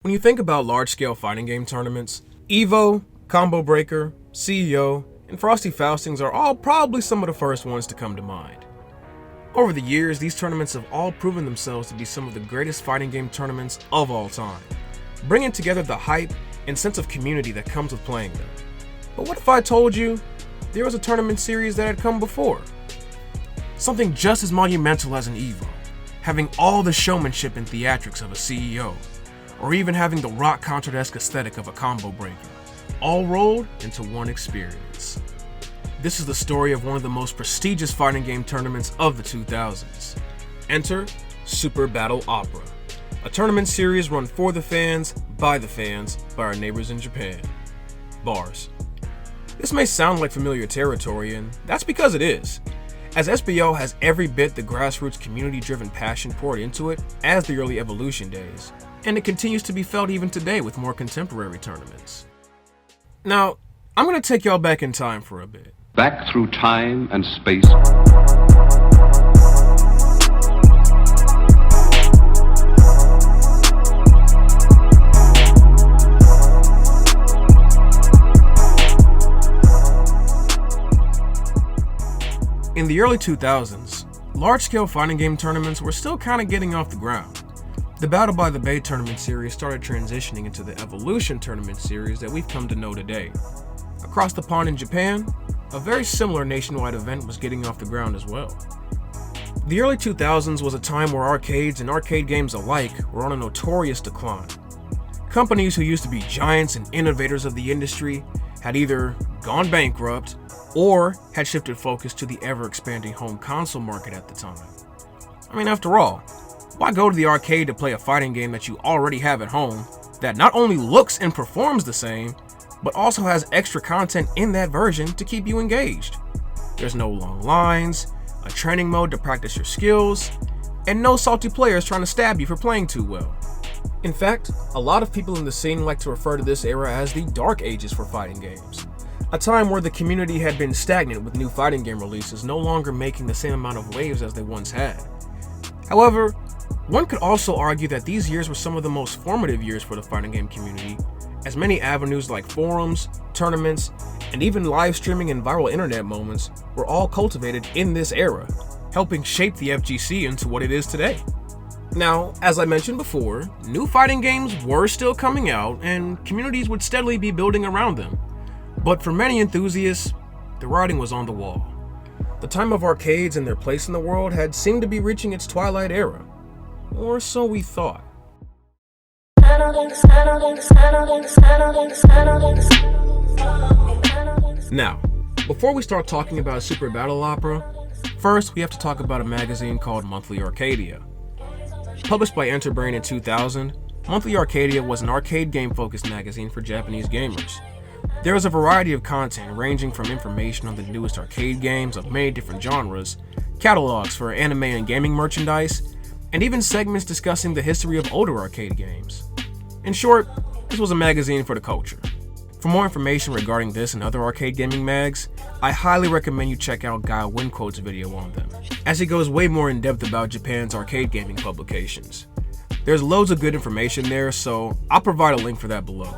When you think about large-scale fighting game tournaments, EVO, Combo Breaker, CEO, and Frosty Faustings are all probably some of the first ones to come to mind. Over the years, these tournaments have all proven themselves to be some of the greatest fighting game tournaments of all time, bringing together the hype and sense of community that comes with playing them. But what if I told you there was a tournament series that had come before? Something just as monumental as an EVO, having all the showmanship and theatrics of a CEO, or even having the rock concert-esque aesthetic of a Combo Breaker, all rolled into one experience. This is the story of one of the most prestigious fighting game tournaments of the 2000s. Enter Super Battle Opera, a tournament series run for the fans, by our neighbors in Japan. Bars. This may sound like familiar territory, and that's because it is, as SBO has every bit the grassroots community-driven passion poured into it as the early Evolution days, and it continues to be felt even today with more contemporary tournaments. Now, I'm going to take y'all back in time for a bit. Back through time and space. In the early 2000s, large-scale fighting game tournaments were still kind of getting off the ground. The Battle by the Bay tournament series started transitioning into the Evolution tournament series that we've come to know today. Across the pond in Japan, a very similar nationwide event was getting off the ground as well. The early 2000s was a time where arcades and arcade games alike were on a notorious decline. Companies who used to be giants and innovators of the industry had either gone bankrupt or had shifted focus to the ever-expanding home console market at the time. I mean, after all, why go to the arcade to play a fighting game that you already have at home that not only looks and performs the same, but also has extra content in that version to keep you engaged? There's no long lines, a training mode to practice your skills, and no salty players trying to stab you for playing too well. In fact, a lot of people in the scene like to refer to this era as the dark ages for fighting games, a time where the community had been stagnant with new fighting game releases no longer making the same amount of waves as they once had. However, one could also argue that these years were some of the most formative years for the fighting game community, as many avenues like forums, tournaments, and even live streaming and viral internet moments were all cultivated in this era, helping shape the FGC into what it is today. Now, as I mentioned before, new fighting games were still coming out and communities would steadily be building around them. But for many enthusiasts, the writing was on the wall. The time of arcades and their place in the world had seemed to be reaching its twilight era. Or so we thought. Now, before we start talking about Super Battle Opera, first we have to talk about a magazine called Monthly Arcadia. Published by Enterbrain in 2000, Monthly Arcadia was an arcade game-focused magazine for Japanese gamers. There was a variety of content ranging from information on the newest arcade games of many different genres, catalogs for anime and gaming merchandise, and even segments discussing the history of older arcade games. In short, this was a magazine for the culture. For more information regarding this and other arcade gaming mags, I highly recommend you check out GuileWinQuote's video on them, as he goes way more in depth about Japan's arcade gaming publications. There's loads of good information there, so I'll provide a link for that below.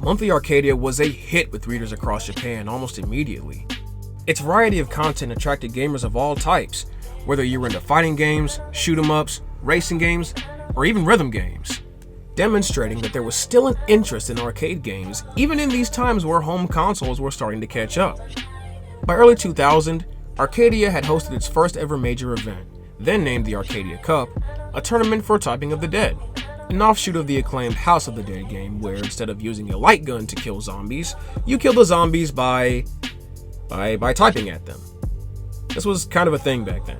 Monthly Arcadia was a hit with readers across Japan almost immediately. Its variety of content attracted gamers of all types, whether you're into fighting games, shoot-'em-ups, racing games, or even rhythm games, demonstrating that there was still an interest in arcade games even in these times where home consoles were starting to catch up. By early 2000, Arcadia had hosted its first ever major event, then named the Arcadia Cup, a tournament for typing of the dead, an offshoot of the acclaimed House of the Dead game where instead of using a light gun to kill zombies, you kill the zombies by typing at them. This was kind of a thing back then.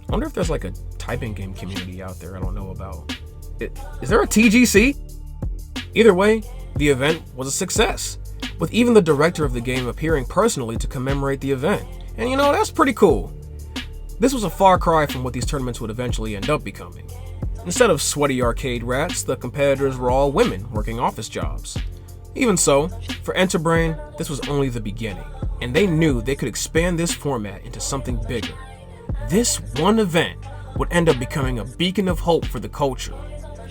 I wonder if there's like a typing game community out there I don't know about. Is there a TGC? Either way, the event was a success, with even the director of the game appearing personally to commemorate the event. And you know, that's pretty cool. This was a far cry from what these tournaments would eventually end up becoming. Instead of sweaty arcade rats, the competitors were all women working office jobs. Even so, for Enterbrain, this was only the beginning, and they knew they could expand this format into something bigger. This one event would end up becoming a beacon of hope for the culture,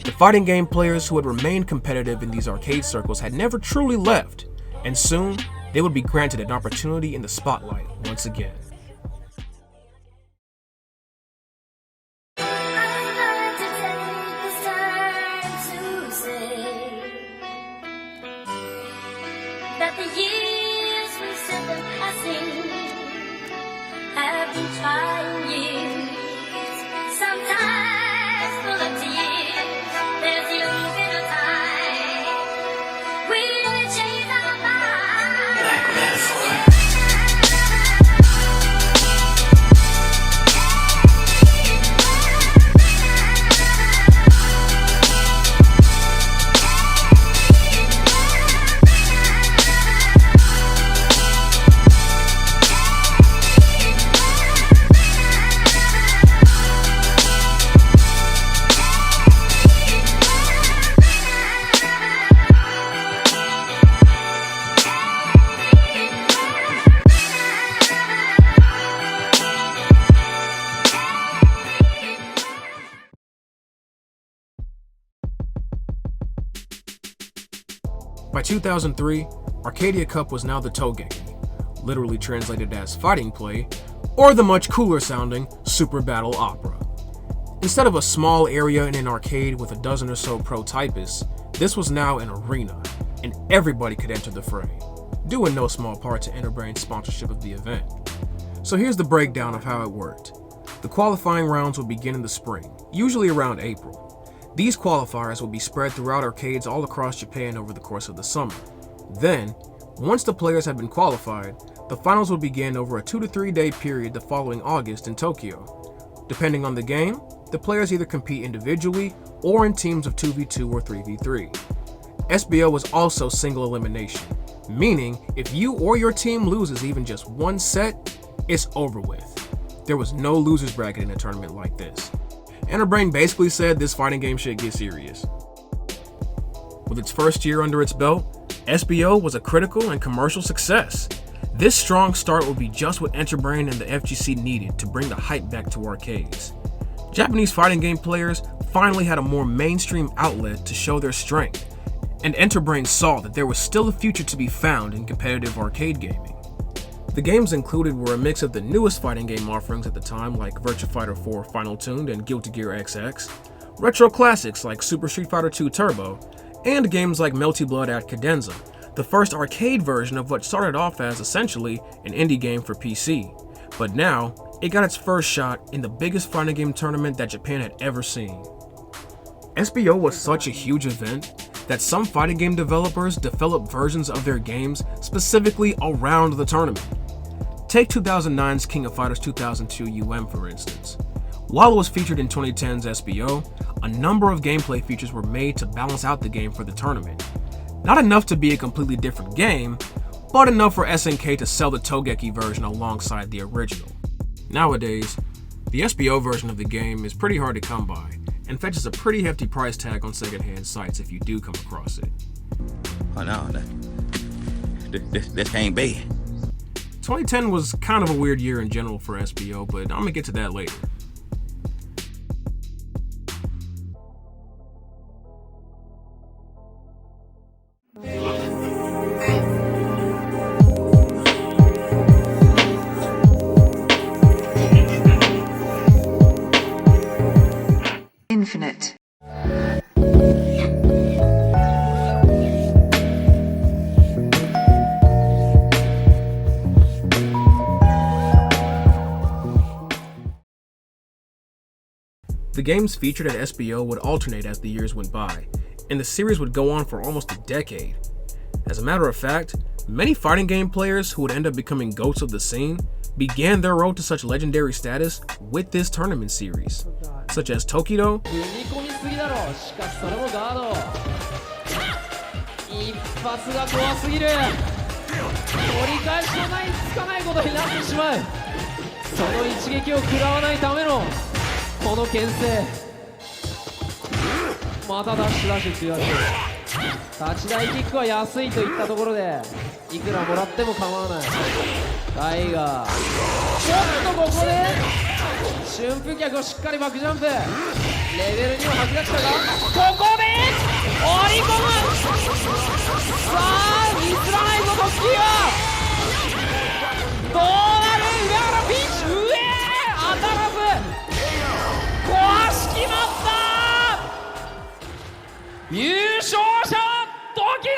The fighting game players who had remained competitive in these arcade circles had never truly left, and soon they would be granted an opportunity in the spotlight once again. That the years we spent passing have been trying years. Sometimes full of tears. There's little bit of time. We will change our minds. Black metaphor. By 2003, Arcadia Cup was now the Togeki, literally translated as fighting play, or the much cooler sounding Super Battle Opera. Instead of a small area in an arcade with a dozen or so pro typists, this was now an arena, and everybody could enter the fray, due in no small part to Enterbrain's sponsorship of the event. So here's the breakdown of how it worked. The qualifying rounds would begin in the spring, usually around April. These qualifiers would be spread throughout arcades all across Japan over the course of the summer. Then, once the players had been qualified, the finals would begin over a 2 to 3 day period the following August in Tokyo. Depending on the game, the players either compete individually or in teams of 2v2 or 3v3. SBO was also single elimination, meaning if you or your team loses even just one set, it's over with. There was no losers bracket in a tournament like this. Enterbrain basically said this fighting game shit get serious. With its first year under its belt, SBO was a critical and commercial success. This strong start would be just what Enterbrain and the FGC needed to bring the hype back to arcades. Japanese fighting game players finally had a more mainstream outlet to show their strength, and Enterbrain saw that there was still a future to be found in competitive arcade gaming. The games included were a mix of the newest fighting game offerings at the time like Virtua Fighter 4 Final Tuned and Guilty Gear XX, retro classics like Super Street Fighter 2 Turbo, and games like Melty Blood at Cadenza, the first arcade version of what started off as essentially an indie game for PC, but now it got its first shot in the biggest fighting game tournament that Japan had ever seen. SBO was such a huge event that some fighting game developers developed versions of their games specifically around the tournament. Take 2009's King of Fighters 2002 for instance. While it was featured in 2010's SBO, a number of gameplay features were made to balance out the game for the tournament. Not enough to be a completely different game, but enough for SNK to sell the Togeki version alongside the original. Nowadays, the SBO version of the game is pretty hard to come by, and fetches a pretty hefty price tag on secondhand sites if you do come across it. Oh no, this ain't bad. 2010 was kind of a weird year in general for SBO, but I'm gonna get to that later. Infinite. The games featured at SBO would alternate as the years went by, and the series would go on for almost a decade. As a matter of fact, many fighting game players who would end up becoming GOATs of the scene began their road to such legendary status with this tournament series, such as Tokido, レベル2を吐き出したが、ここで折り込む。さあミスらないぞトッキーは。どうなる。上原ピンチ、上当たらず壊しきまった。優勝者は時野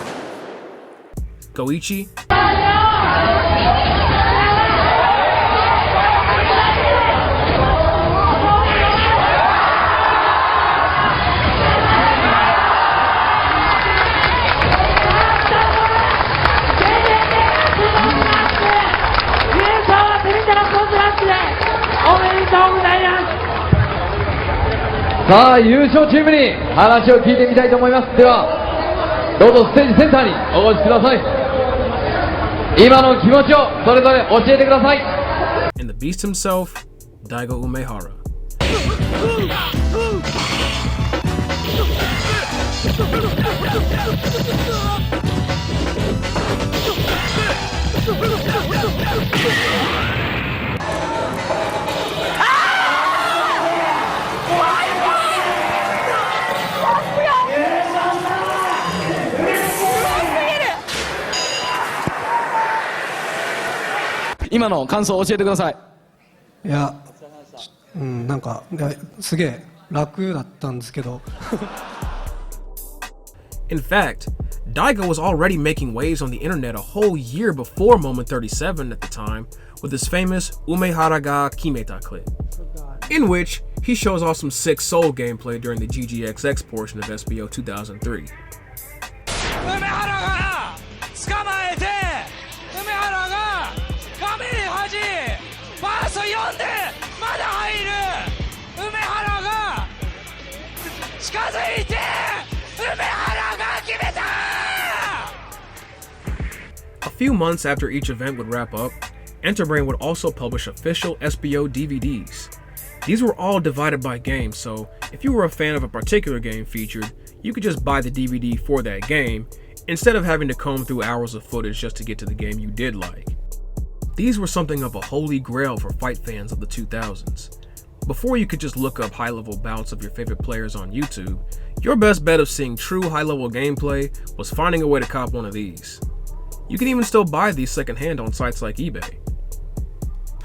だ。Goichi. Sa さあ優勝チームに話を聞いてみたいと思います。ではどうぞステージセンターにお越しください。今の気持ちをそれぞれ教えてください。 And the beast himself, Daigo Umehara.今の感想を教えてください。いや、なんかすげえ楽だったんですけど。In fact, Daigo was already making waves on the internet a whole year before Moment 37 at the time with his famous Umehara ga Kimeta clip, in which he shows off some sick soul gameplay during the GGXX portion of SBO 2003. A few months after each event would wrap up, Enterbrain would also publish official SBO DVDs. These were all divided by game, so if you were a fan of a particular game featured, you could just buy the DVD for that game, instead of having to comb through hours of footage just to get to the game you did like. These were something of a holy grail for fight fans of the 2000s. Before you could just look up high-level bouts of your favorite players on YouTube, your best bet of seeing true high-level gameplay was finding a way to cop one of these. You can even still buy these secondhand on sites like eBay.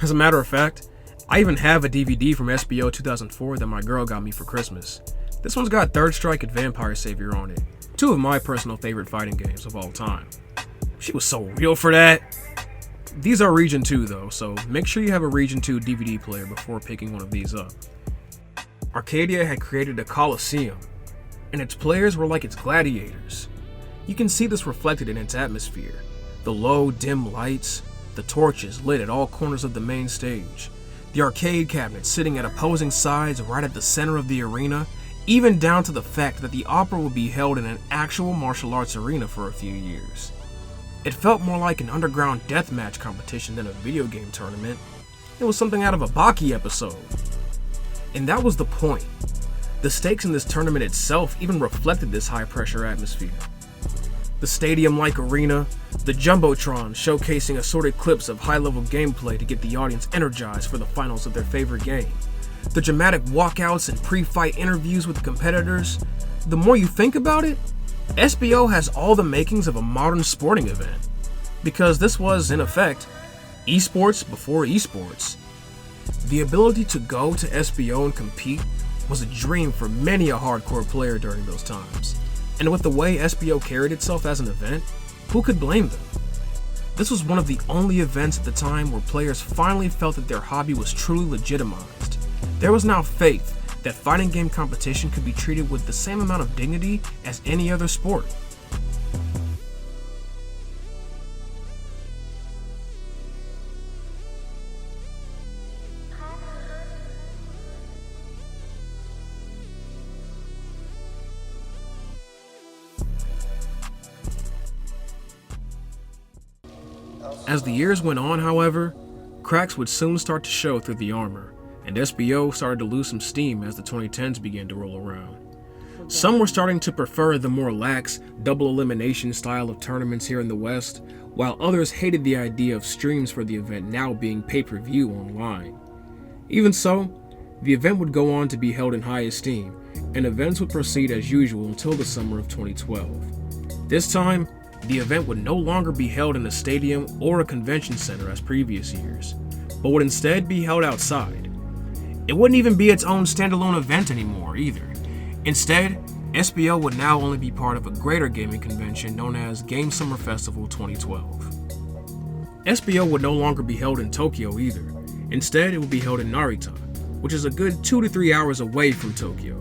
As a matter of fact, I even have a DVD from SBO 2004 that my girl got me for Christmas. This one's got Third Strike and Vampire Savior on it, two of my personal favorite fighting games of all time. She was so real for that. These are Region 2 though, so make sure you have a Region 2 DVD player before picking one of these up. Arcadia had created a coliseum, and its players were like its gladiators. You can see this reflected in its atmosphere. The low, dim lights, the torches lit at all corners of the main stage, the arcade cabinets sitting at opposing sides right at the center of the arena, even down to the fact that the opera would be held in an actual martial arts arena for a few years. It felt more like an underground deathmatch competition than a video game tournament. It was something out of a Baki episode. And that was the point. The stakes in this tournament itself even reflected this high-pressure atmosphere. The stadium-like arena, the Jumbotron showcasing assorted clips of high-level gameplay to get the audience energized for the finals of their favorite game, the dramatic walkouts and pre-fight interviews with the competitors. The more you think about it, SBO has all the makings of a modern sporting event, because this was, in effect, esports before esports. The ability to go to SBO and compete was a dream for many a hardcore player during those times, and with the way SBO carried itself as an event, who could blame them? This was one of the only events at the time where players finally felt that their hobby was truly legitimized. There was now faith that fighting game competition could be treated with the same amount of dignity as any other sport. As the years went on, however, cracks would soon start to show through the armor, and SBO started to lose some steam as the 2010s began to roll around. Some were starting to prefer the more lax, double elimination style of tournaments here in the West, while others hated the idea of streams for the event now being pay-per-view online. Even so, The event would go on to be held in high esteem, and events would proceed as usual until the summer of 2012. This time, the event would no longer be held in a stadium or a convention center as previous years, but would instead be held outside. It wouldn't even be its own standalone event anymore either. Instead, SBO would now only be part of a greater gaming convention known as Game Summer Festival 2012. SBO would no longer be held in Tokyo either. Instead, it would be held in Narita, which is a good 2 to 3 hours away from Tokyo.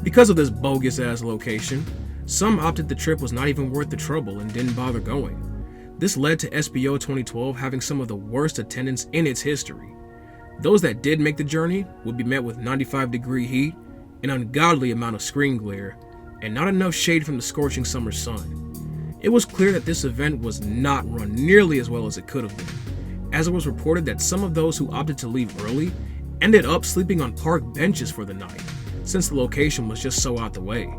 Because of this bogus-ass location, some opted the trip was not even worth the trouble and didn't bother going. This led to SBO 2012 having some of the worst attendance in its history. Those that did make the journey would be met with 95-degree heat, an ungodly amount of screen glare, and not enough shade from the scorching summer sun. It was clear that this event was not run nearly as well as it could have been, as it was reported that some of those who opted to leave early ended up sleeping on park benches for the night, since the location was just so out the way.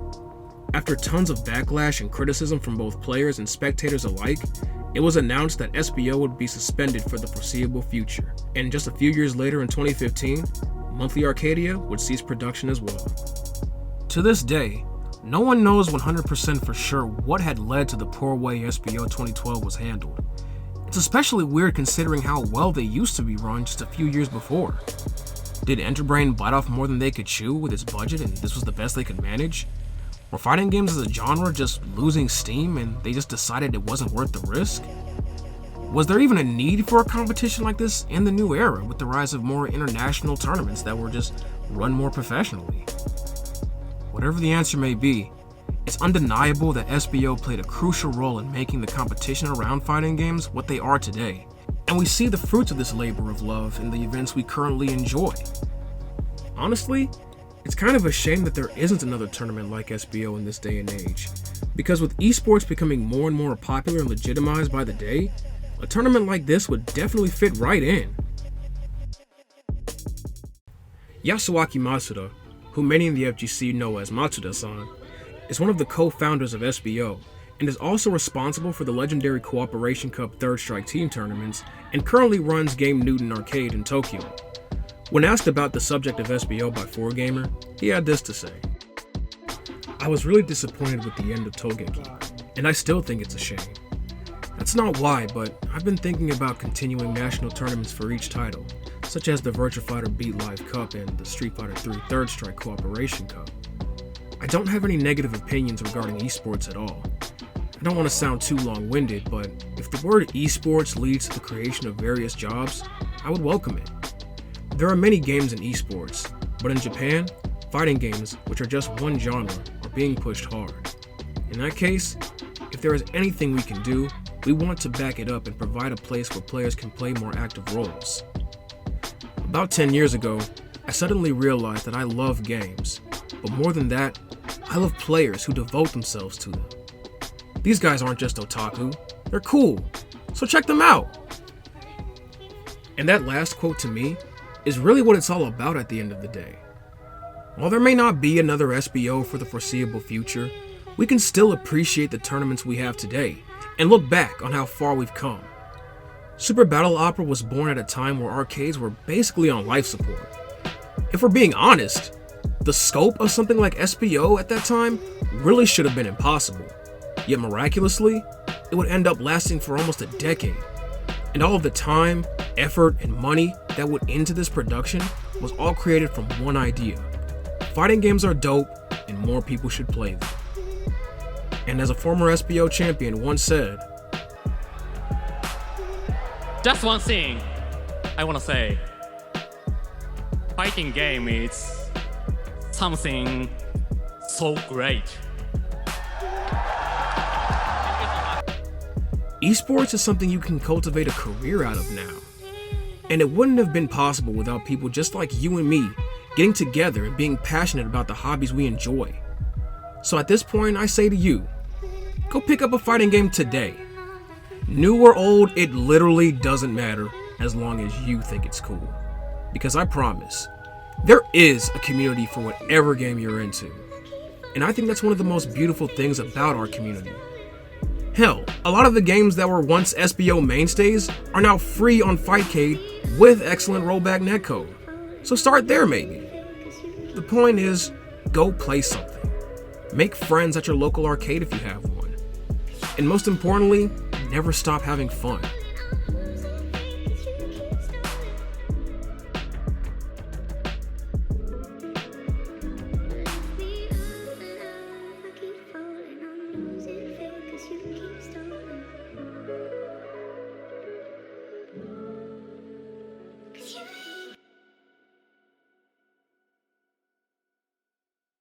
After tons of backlash and criticism from both players and spectators alike, it was announced that SBO would be suspended for the foreseeable future, and just a few years later in 2015, Monthly Arcadia would cease production as well. To this day, no one knows 100% for sure what had led to the poor way SBO 2012 was handled. It's especially weird considering how well they used to be run just a few years before. Did Enterbrain bite off more than they could chew with its budget and this was the best they could manage? Were fighting games as a genre just losing steam and they just decided it wasn't worth the risk? Was there even a need for a competition like this in the new era with the rise of more international tournaments that were just run more professionally? Whatever the answer may be, it's undeniable that SBO played a crucial role in making the competition around fighting games what they are today, and we see the fruits of this labor of love in the events we currently enjoy. Honestly, it's kind of a shame that there isn't another tournament like SBO in this day and age, because with esports becoming more and more popular and legitimized by the day, a tournament like this would definitely fit right in. Yasuaki Matsuda, who many in the FGC know as Matsuda-san, is one of the co-founders of SBO and is also responsible for the legendary Cooperation Cup Third Strike team tournaments and currently runs Game Newton Arcade in Tokyo. When asked about the subject of SBO by 4Gamer, he had this to say. I was really disappointed with the end of Togeki, and I still think it's a shame. That's not why, but I've been thinking about continuing national tournaments for each title, such as the Virtua Fighter Beat Live Cup and the Street Fighter III Third Strike Cooperation Cup. I don't have any negative opinions regarding esports at all. I don't want to sound too long-winded, but if the word esports leads to the creation of various jobs, I would welcome it. There are many games in esports, but in Japan, fighting games, which are just one genre, are being pushed hard. In that case, if there is anything we can do, we want to back it up and provide a place where players can play more active roles. About 10 years ago, I suddenly realized that I love games, but more than that, I love players who devote themselves to them. These guys aren't just otaku, they're cool, so check them out! And that last quote to me is really what it's all about at the end of the day. While there may not be another SBO for the foreseeable future, we can still appreciate the tournaments we have today and look back on how far we've come. Super Battle Opera was born at a time where arcades were basically on life support. If we're being honest, the scope of something like SBO at that time really should have been impossible. Yet miraculously, it would end up lasting for almost a decade. And all of the time, effort, and money that went into this production was all created from one idea. Fighting games are dope, and more people should play them. And as a former SBO champion once said, just one thing I want to say. Fighting game is something so great. esports is something you can cultivate a career out of now. And it wouldn't have been possible without people just like you and me getting together and being passionate about the hobbies we enjoy. So at this point, I say to you, go pick up a fighting game today. New or old, it literally doesn't matter as long as you think it's cool. Because I promise, there is a community for whatever game you're into. And I think that's one of the most beautiful things about our community. Hell, a lot of the games that were once SBO mainstays are now free on Fightcade with excellent rollback netcode. So start there maybe. The point is, go play something. Make friends at your local arcade if you have one. And most importantly, never stop having fun.